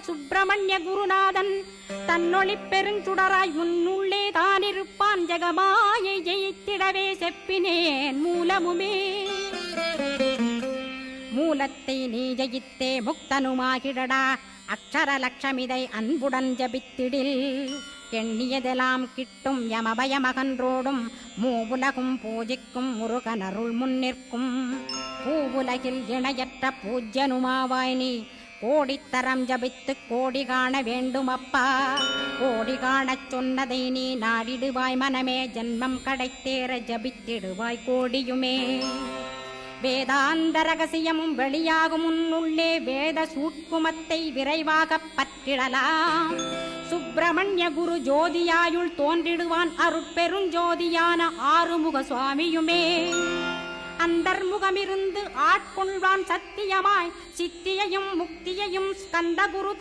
சுப்பிரமணிய குருநாதன் தன்னொளி பெருஞ்சுடராய் உன்னுள்ளே தானிருப்பான் ஜெகமாயை ஜெயித்திடவே செப்பினேன் மூலமுமே. மூலத்தை நீ ஜெயித்தே முக்தனுமாகிடடா அக்ஷர லட்சமிதை அன்புடன் ஜபித்திடில் எண்ணியதெல்லாம் கிட்டும் யமபயமகன்றோடும் மூவுலகும் பூஜிக்கும் முருகனருள் முன்னிற்கும் பூவுலகில் இணையற்ற பூஜ்யனுமாவாய் நீ கோடித்தரம் ஜபித்து கோடி காண வேண்டும் அப்பா. கோடி காணச் சொன்னதை நீ நாடிடுவாய் மனமே ஜென்மம் கடைத்தேற ஜபித்திடுவாய் கோடியுமே. வேதாந்த ரகசியமும் வெளியாகும் உன்னுள்ளே வேத சூட்குமத்தை விரைவாக பற்றிடலாம். சுப்பிரமணிய குரு ஜோதியாயுள் தோன்றிடுவான் அருட்பெருஞ்சோதியான ஆறுமுக சுவாமியுமே. அந்தர்முகமிருந்து ஆட்கொள்வான் சத்தியமாய் சித்தியையும் முக்தியையும் ஸ்கந்த குரு